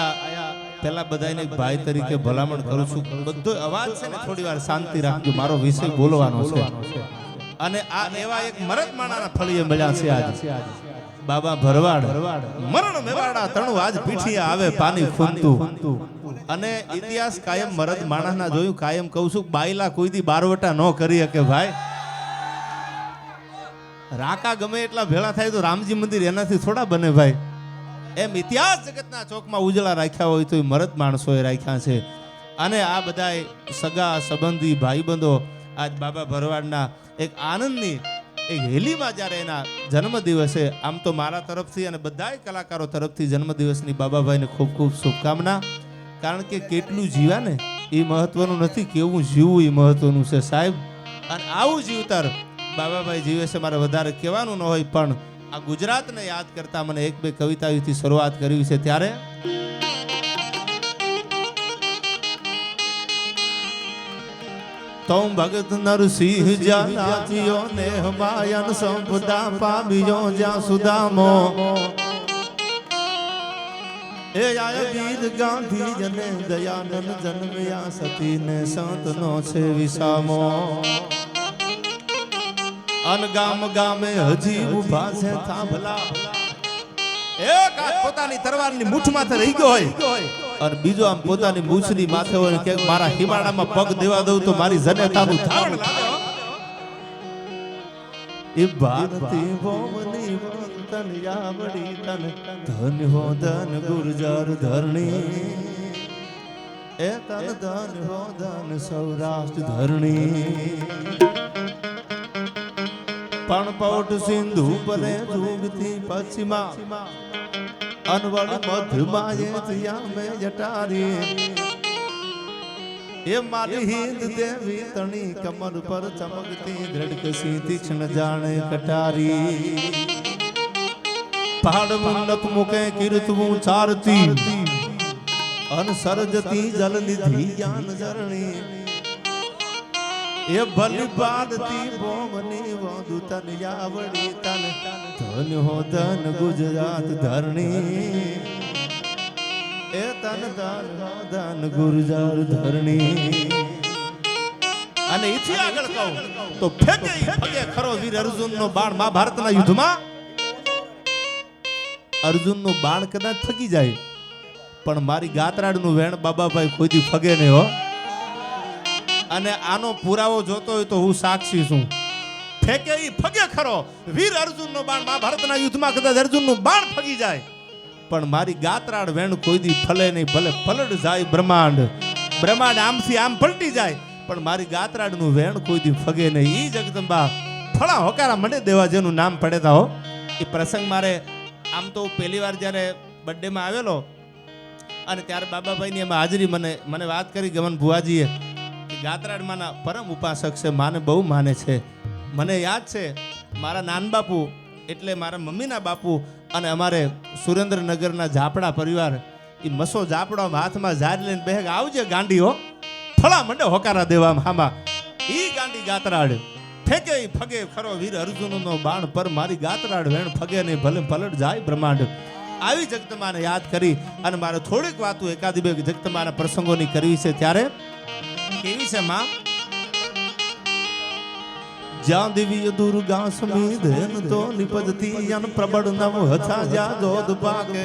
આયા પેલા બધાને ભાઈ તરીકે ભલામણ કરું છું, બધો અવાજ છે ને થોડી વાર શાંતિ રાખજો, મારો વિષય બોલવાનો છે. અને આ એવા એક મરદ માણાના ફળીએ મળ્યા છે આજ બાબા ભરવાડ, મરણ મેવાડા તણુ આજ પીઠીએ આવે પાણી ખૂંદતું. અને ઇતિહાસ કાયમ મરદ માણસના જોયું, કાયમ કહું છું બાયલા કોઈ દી બારવટા ન કરી શકે ભાઈ. રાકા ગમે એટલા ભેળા થાય તો રામજી મંદિર એનાથી થોડા બને ભાઈ. એમ ઇતિહાસ જગતના ચોકમાં ઉજળા રાખ્યા હોય તો એ મરદ માણસોએ રાખ્યા છે. અને આ બધા સગા સંબંધી ભાઈબંધો આજ બાબા ભરવાડના એક આનંદની એક હેલીમાં જ્યારે એના જન્મદિવસે, આમ તો મારા તરફથી અને બધાય કલાકારો તરફથી જન્મદિવસની બાબાભાઈને ખૂબ ખૂબ શુભકામના. કારણ કે કેટલું જીવ્યા ને એ મહત્વનું નથી, કેવું જીવવું એ મહત્વનું છે સાહેબ. અને આવું જીવતર બાબાભાઈ જીવે છે, મારે વધારે કહેવાનું ન હોય. પણ આ ગુજરાતને યાદ કરતા મને એક બે કવિતાઓથી શરૂઆત કરવી છે. ત્યારે તો ભગત નરસિંહ જ્યાં નાચ્યો ને હમાયન સંપદા પામ્યો જ્યાં સુદામો, એ આય વીર ગાંધી જને દયાનંદ જન્મ્યા સતી ને સંતનો છે વિસામો. અન ગામ ગામે હજી ઉભા છે થાંભલા, એક આ પોતાની તરવારની મૂઠમાંથી રહી ગયો હોય અને બીજો આમ પોતાની મૂછની માથે હોય કે મારા હિમાળામાં પગ દેવા દઉં તો મારી જનેતાનું થાવણ લાગે. એ ભારતી ભોમની વંતન યાવડી તન ધન હો ધન ગુર્જર ધરણી, એ તન ધન હો ધન સૌરાષ્ટ્ર ધરણી. પણ પૌટ સિંધુ પરે જુગતી પશ્ચિમા, અનવડ મધ્યમાં એ થયા મેં જટારી. એ મારી હિન્દ દેવી તણી કમર પર ચમકતી દ્રઢકસી તીક્ષ્ણ જાણે કટારી. પહાડ મંડપ મુકે કીર્તવું ચારતી, અન સરજતી જલ નિધિ જ્ઞાન ઝરણી. એ ભલી બાદતી બોમની વધુ તન યાવડી તન ધન હો ધન ગુજરાત ધરણી, એ તન ધન હો ધન ગુર્જર ધરણી. અને એથી આગળ કહું તો ફેકે ફગે ખરો વીર અર્જુનનો બાણ મહાભારતના યુદ્ધમાં. અર્જુનનું બાણ કદાચ ફગી જાય પણ મારી ગાતરાડનું વેણ બાબાભાઈ કોઈથી ફગે નહીં હો. અને આનો પુરાવો જોતો હોય તો હું સાક્ષી છું. ફેકે ઈ ફગે ખરો વીર અર્જુનનો બાણ મહાભારતના યુદ્ધમાં કદાચ અર્જુનનું બાણ ફગી જાય પણ મારી ગાતરાડ વેણ કોઈ દી ફલે નહીં. ભલે પલટ જાય બ્રહ્માંડ, બ્રહ્માંડ આમથી આમ પલટી જાય પણ મારી ગાતરાડનું વેણ કોઈ દી ફગે નહીં. ઈ જગદંબા ફળા હોકારા મને દેવા જેનું નામ પડેતા હો. એ પ્રસંગ મારે આમ તો પહેલી વાર જ્યારે બર્થડેમાં આવેલો અને ત્યારે બાબાભાઈની એમાં હાજરી મને વાત કરી ગમન ભુવાજીએ કે ગાતરાડમાંના પરમ ઉપાસક છે, માને બહુ માને છે. મને યાદ છે મારા નાન બાપુ એટલે મારા મમ્મીના બાપુ અને અમારે સુરેન્દ્રનગરના ઝાપડા પરિવાર એ મસો ઝાપડા હાથમાં ઝાડ લઈને બેગ આવજે ગાંડી હો, ફળા મંડે હોકારા દેવામાં હામાં. ઈ ગાંડી ગાતરાડ ફેકે ફગે ખરો વીર અર્જુનનો બાણ પર મારી ગાતરાડ વેણ ફગે નહીં ભલે પલટ જાય બ્રહ્માંડ. આવી જગદંબાને યાદ કરી અને મારે થોડીક વાતો એકાદી બે જગદંબાના પ્રસંગોની કરવી છે. ત્યારે કેવી છે માં? જ્યાં દિવ્ય દુર્ગા સમી ધેન તો નિપજતી અન પ્રબળ નવ હથા જ્યાં જોધ પાકે.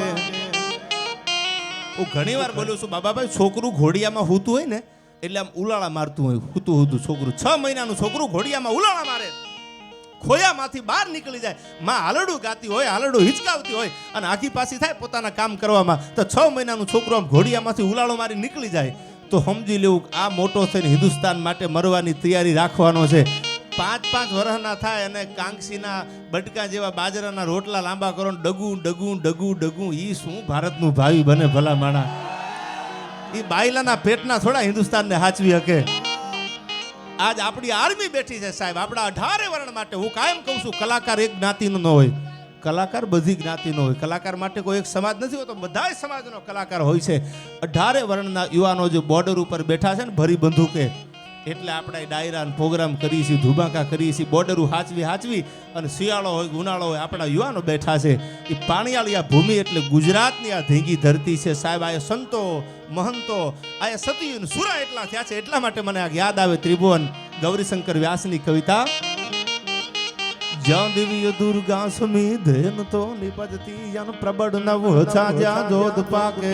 હું ઘણી વાર બોલું છું બાબાભાઈ, છોકરું ઘોડિયામાં હૂતું હોય ને એટલે આમ ઉલાળા મારતું હોય, હૂતું છોકરું 6 મહિનાનું છોકરું ઘોડિયામાં ઉલાળા મારે, ખોયામાંથી બહાર નીકળી જાય. માં હાલડું ગાતી હોય, હાલડું હિચકાવતી હોય અને આખી પાછી થાય પોતાના કામ કરવામાં તો 6 મહિનાનું છોકરું આમ ઘોડિયામાંથી ઉલાળો મારી નીકળી જાય તો સમજી લેવું આ મોટો થઈને હિન્દુસ્તાન માટે મરવાની તૈયારી રાખવાનો છે. 5-5 વર્ષના થાય અને કાંગસીના બટકા જેવા બાજરાના રોટલા લાંબા કરો ડગું ડગું ડગું ડગું. ઈ શું ભારતનું ભાવિ બને ભલા માણા? ઈ બાયલાના પેટના થોડા હિન્દુસ્તાનને હાચવી શકે. આજ આપણી આર્મી બેઠી છે સાહેબ આપણા 18 વર્ણ માટે. હું કાયમ કહું છું કલાકાર એક જ્ઞાતિનો ન હોય, કલાકાર બધી જ્ઞાતિનો હોય. કલાકાર માટે કોઈ એક સમાજ નથી હોતો, બધા સમાજનો કલાકાર હોય છે. 18 વર્ણના યુવાનો જે બોર્ડર ઉપર બેઠા છે ને ભરી બંદૂકે એટલે આપણે ડાયરા પ્રોગ્રામ કરીએ છીએ, ધુબાકા કરીએ છીએ, બોર્ડરું હાચવી અને શિયાળો હોય ઉનાળો હોય આપણા યુવાનો બેઠા છે. એ પાણીવાળી આ ભૂમિ એટલે ગુજરાતની આ ધીંગી ધરતી છે સાહેબ. આ સંતો મહંતો આ સતીન સુરા એટલા થયા છે. એટલા માટે મને આ યાદ આવે ત્રિભુવન ગૌરીશંકર વ્યાસની કવિતા. જ્યાં દિવ્ય દુર્ગા સમી ધેન તો નિપજતી યન પ્રબળ નવ છાજા જોધ પાકે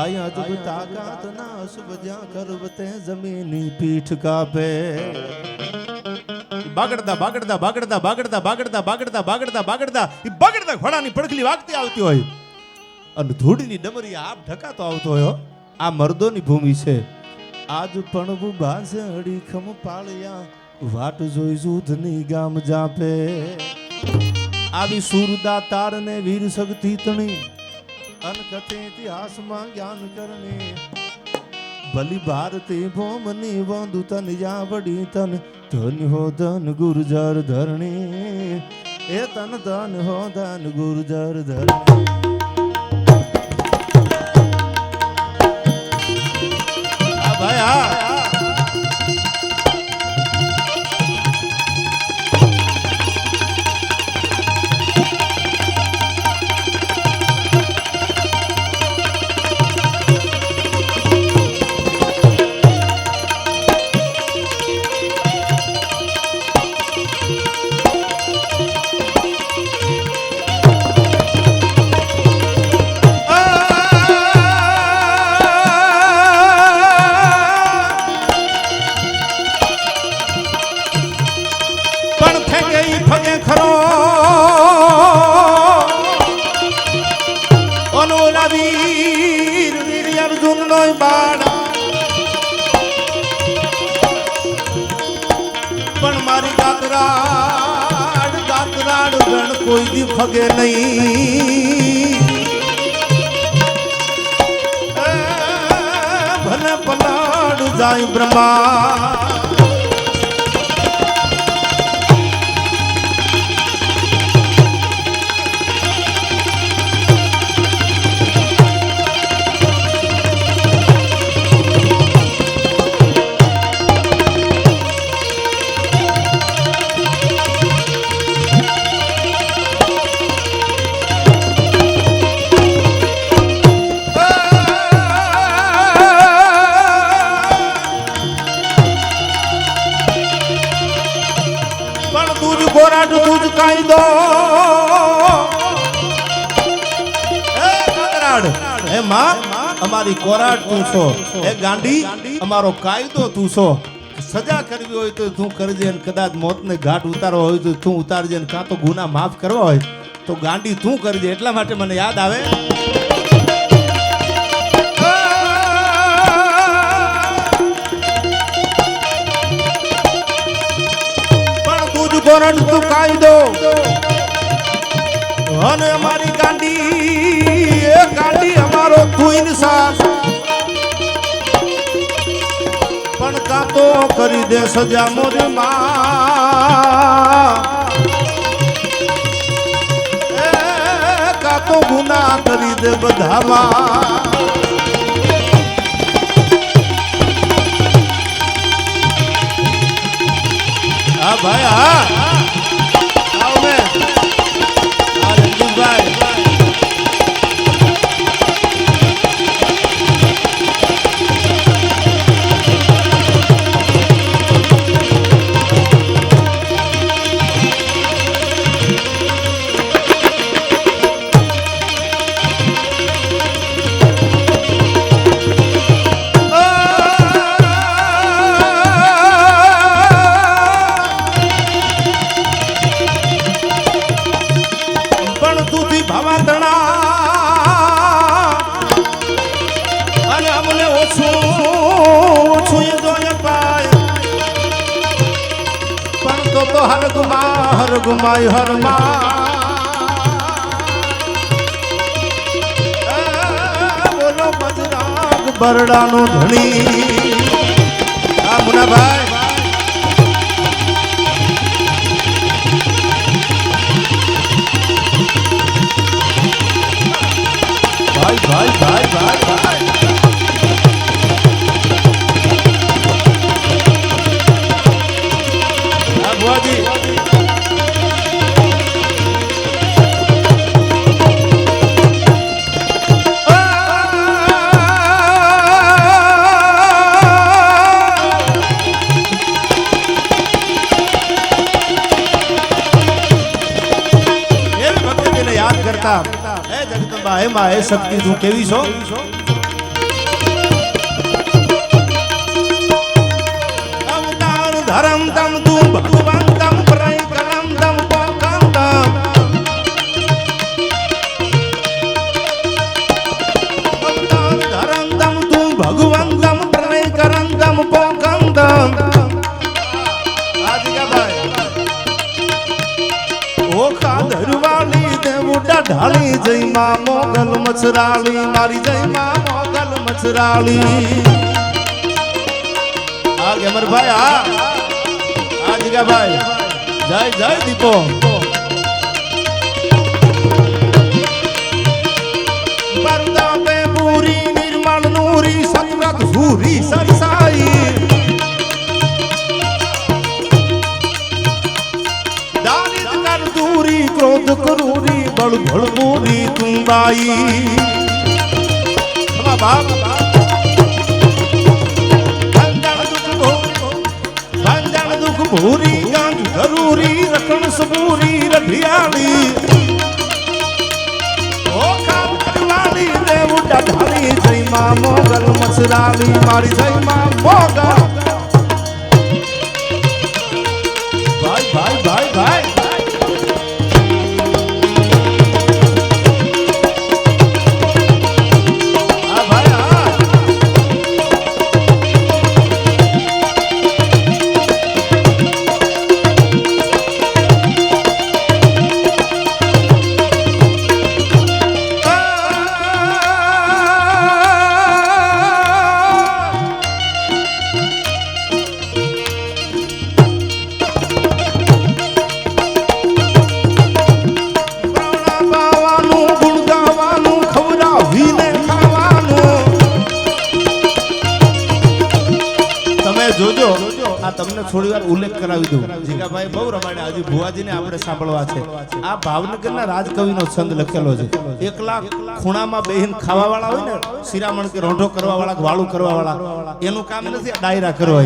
આયા જુગ તાકાત ના શુભ જ્યાં કરવતે જમીની પીઠ કાપે. બાગડતા બાગડતા બાગડતા બાગડતા બાગડતા બાગડતા બાગડતા બાગડતા એ બાગડતા ઘોડાની પડખલી વાગતી આવતી હોય અને ધૂળની ડમરી આપ ઢકાતો આવતો હોય. આ મર્દોની ભૂમિ છે. આજ પણ બાસે અડીખમ પાળ્યા વાટ જોઈ જૂથની ગામ જાપે. આવી સુરદા તારને વીર શક્તિ તણી અન કથે ઇતિહાસમાં જ્ઞાન કરને ભલી ભારતી ભોમની વંદુ તન જાવડી તન ધન હો ધન ગુર્જર ધરણી એ તન ધન હો ધન ગુર્જર ધરણી. આ ભાઈ આ પણ મારી દાતરાડ દાતરાડ ગણ કોઈ દી ફગે નહીં. ભલે પલાડ જાય બ્રહ્મા અમારી કોરાટ તું છો. એ ગાંડી અમારો કાયદો તું છો. સજા કરવી હોય તો તું કરજે અને કદાચ મોતને ઘાટ ઉતારવો હોય તો તું ઉતારજે ને કાં તો ગુના માફ કરવા હોય તો ગાંડી તું કરજે. એટલા માટે મને યાદ આવે પણ તું જ કોરાટ તું કાયદો અને અમારી ગાંડી એ ગાંડી અમારો તું ઇન્સાફ પણ કાતો કરી દે સજા મોરી માં એ કાતો ગુના કરી દે બધામાં. હા ભાઈ હા આવ મે આ રંજીતભાઈ હર ગુમાય હર બોલો બજરાગ બરડાનો ધણી. આ મુનાભાઈ ભાઈ ભાઈ ભાઈ ભાઈ ભાઈ હે માં હે શક્તિ તું કેવી છો અવતાર ધરમ તમ તું ભગવાન તમ પ્રય કરમ તમ પોકમ તમ અવતાર ધરમ તમ તું ભગવાન તમ પ્રય કરમ તમ પોકમ તમ આજી કા ભાઈ ઓખા ધરવાલી દેવુડા ઢાળી જય માં મોગલ મચરાળી મારી જય માં મોગલ મચરાળી આ ગેમર ભાઈ આ જગ્યા ભાઈ જય જય દીપો પરદા પે પૂરી નિર્મળ નૂરી સતરત સૂરી સરસાઈ क्रोध करूरी बड़ भड़पूरी तुम बाई भंजन दुख भूरी गांज जरूरी रखण सबूरी रढियाली वाली देवुटा ढाली जय मां मोगल मसराली मारी जय मां मोगल भाई भाई भाई भाई જોજો આ તમને થોડી વાર ઉલ્લેખ કરાવી દઉં જીગાભાઈ બહુ રમાડ્યા હજી ભુવાજીને આપણે સાંભળવા છે આ ભાવનગરના રાજકવિનો છંદ લખેલો છે એકલા ખૂણામાં બેહીન ખાવા વાળા હોય ને શિરામણ કે રોંઢો કરવા વાળા વાળું કરવા વાળા એનું કામ નથી ડાયરા કરવા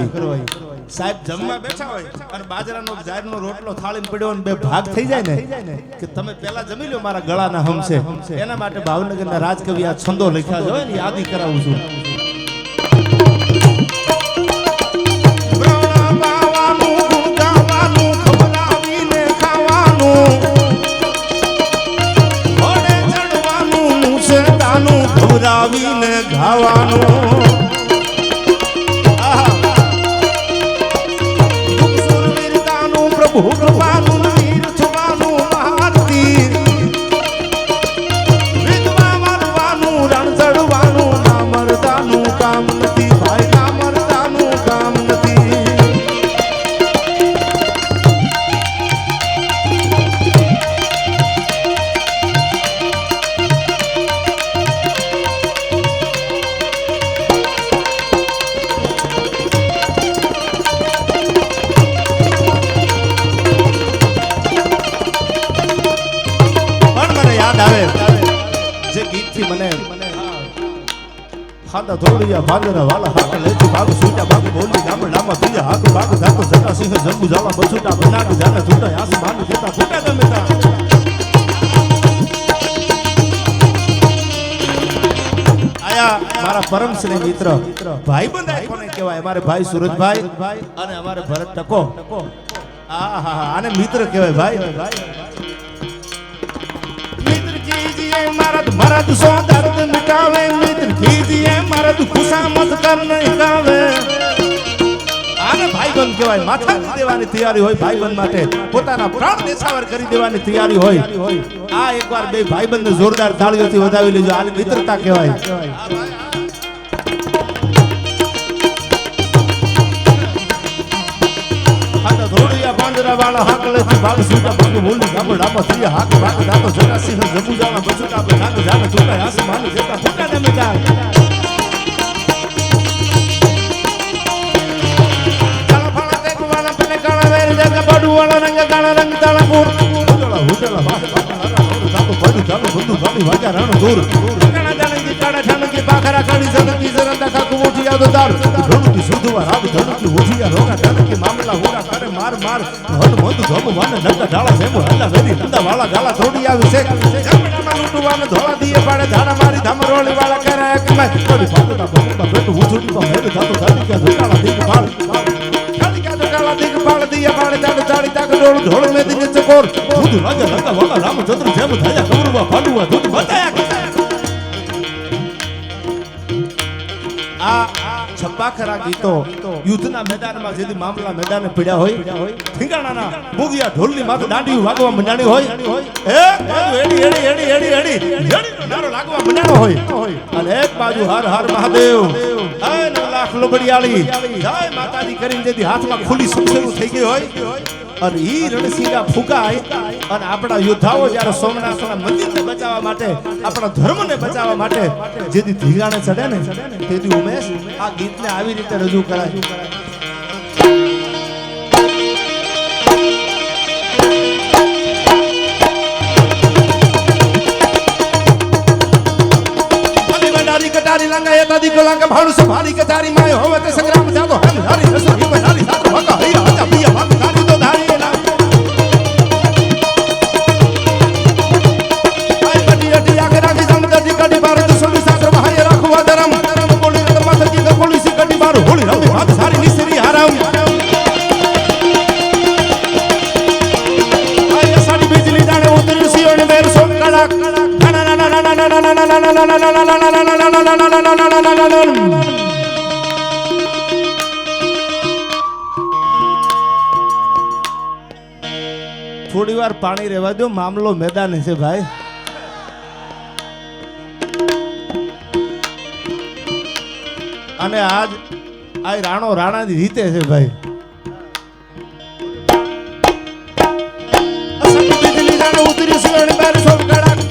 સાહેબ જમવા બેઠા હોય અને બાજરાનો જારનો રોટલો થાળીમાં પડ્યો અને બે ભાગ થઈ જાય ને કે તમે પહેલા જમી લો મારા ગળાના હમશે એના માટે ભાવનગરના રાજકવિ આ છંદો લખ્યા છે ને યાદી કરાવું છું ને ગાવાનું સુરવીરતાનું પ્રભુ કૃપાનું વીર થવાનું મહારતી વિધવા મારવાનું રણ ચડવાનું ના મરદાનું કામ નથી ભાઈ ના મરદાનું કામ નથી જે ગીતથી મને ખાંડા ધોળિયા ભાગના વાલા હાક લેતી ભાગ સૂટા ભાગ બોલી ગામડામાં તીજા હાક ભાગ ધાતો જટા સિંહ જંબુ જાવા બસુટા બનાટ જાને છૂટા આસમાન દેતા ફૂટા ગમેતા આયા મારા પરમ શ્રી મિત્ર ભાઈબંધ આ કોને કહેવાય અમારે ભાઈ સુરજભાઈ અને અમારે ભરત ટકો આહા આને મિત્ર કહેવાય ભાઈ मरद सो दर्द मिटावे मित्र कीजिए मरद खुशामत करने गावे આને ભાઈબંધ કહેવાય માથા દેવાની તૈયારી હોય ભાઈબંધ માટે પોતાના પ્રાણ નેસાવર કરી દેવાની તૈયારી હોય આ એકવાર બે ભાઈબંધને જોરદાર તાળીઓથી વધાવી લેજો આને મિત્રતા કહેવાય ખાતા ધોળિયા પાંદરા વાળા હાકલેથી ભાગ સૂટા ભાગ બોલી ગામડામાં તીજા હાક ભાગ દાતો જટા સિંહ જબુ જાવા બસુટા ભાગ જાને છૂટા આસમાન દેતા ફૂટા ને મિટા વાળા રંગ કાળા રંગ તાળા પૂર ઉડલા ઉડલા તાકો પડી ચાલો બંદુ ગાડી વાજા રણ દૂર કાણા જાણકી કાણા ઠાણકી પાખરા કાળી જનકી જરંદા કાકુ મોઠી આદો દાર ધણકી સુધવા રાબ ધણકી ઓઠિયા રોગા ધણકી મામલા હોરા કરે માર માર હન મોંદ ધોમ વાન નંદા ઢાળા સેમો હલ્લા વેરી નંદા વાળા ગાલા થોડી આવી છે જમણામાં લૂંટવાન ધોળા દીએ પાડે ધાડા મારી ધામરોળી વાળા કરે કમાય થોડી ફાટતા બહુમાં બેટું ઉછુડી પા મેરે થાતો થાતી કે ધોળા દીક પાળ ખાલી કે ધોળા દીક પાળ દીએ પાડે તાડ તાડી તાક ડોળ ઢોળ મે દીને ચકોર ભૂત રાજા લંકા વાળા રામચંદ્ર જેમ થયા કબરવા ફાડુવા ધૂત બતાયા આ છપ્પાખરા ગીતો યુદ્ધના મેદાનમાં જેથી મામલા મેદાને પડ્યા હોય ઠીંગાણાના ભૂગિયા ઢોલની માથે દાંડી વાગવા મંડાણી હોય એક બાજુ એડી એડી એડી એડી એડી એડીનો નારો લાગવા મંડાણો હોય અને એક બાજુ હર હર મહાદેવ હે 9 લાખ લોબડિયાળી જય માતાજી કરીને જેથી હાથમાં ખુલ્લી સમસેરું થઈ ગઈ હોય અને ઈ રણસીંગા ફૂંકાય અને આપણા યોદ્ધાઓ જ્યારે સોમનાથના મંદિરને બચાવવા માટે આપણા ધર્મને બચાવવા માટે જેથી ધીંગાણે ચડે ને તેથી ઉમેશ આ ગીતને આવી રીતે રજૂ કરાય કટારી લંગા એતા દી ગોલાંગા ભાડુ સે ભારી કટારી માય હોવે તે સંગ્રામ જાતો હમ ધારી રસો હિમ ધારી સાતો હકા હૈયા હજા પિયા ભાગ ધારી તો ધારી ના આય બડી અડી આગે રાખી જમ દડી કડી બાર તો સોલી સાસર ભાઈ રાખવા ધરમ બોલી રત માથે કી ગોલી સી કડી બાર હોળી રમી ભાગ સારી નિસરી હરામ આય સાડી બિજલી જાણે ઉતરી સિયોને બેર સોમ કડક થોડી વાર પાણી રહેવા દો મામલો મેદાન છે ભાઈ અને આજ આ રાણો રાણાની રીતે છે ભાઈ ઉતરી સિંહ બાર સોમ કડક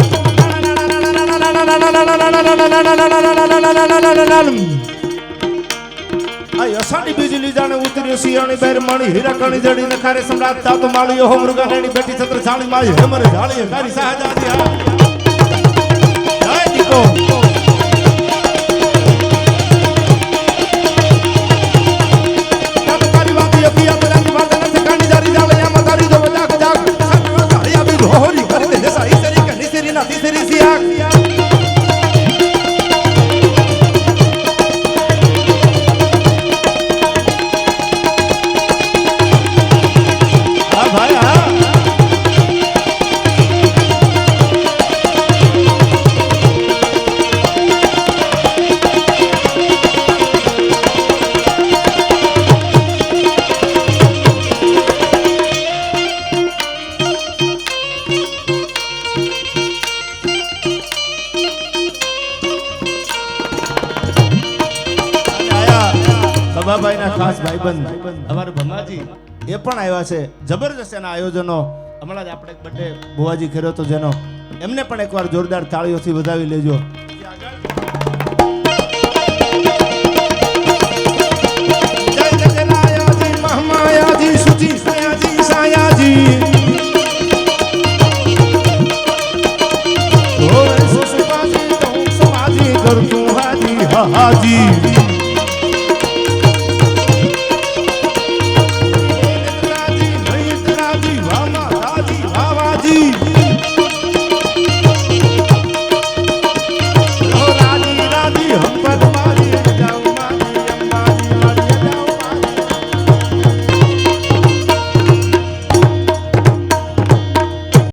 અષાઢી બીજલી જાણે ઉતર્યો સિયાણી બેર મણી હીરા કણી જડી નખારે સમ્રાટ તાતો માળ્યો હો મૃગા રેડી બેઠી છત્ર છાણી માય હેમરે ઝાળી કારી સહજાદી હા જય દીકો તાતો કારી વાતી અપિયા બરાની વાતા નથી કાણી જારી જાળે યા મતારી જો જાગ જાગ સત્ય હરિયા બી હોરી કરી દે જસા ઈસરી કે નિસરી ના તીસરી સિયા બાબાભાઈના ખાસ ભાઈબંધ અમારા ભમાજી એ પણ આવ્યા છે જબરજસ્ત એના આયોજનો હમણાં જ આપણે એક બર્થડે બુવાજી કર્યો તો જેનો એમને પણ એકવાર જોરદાર તાળીઓથી વધાવી લેજો જય જગન્નાયાજી મહામાયાજી સુચી સાયાજી સાયાજી ઓરે સુસુબાજી તો સમાજી કરતું હાજી હાજી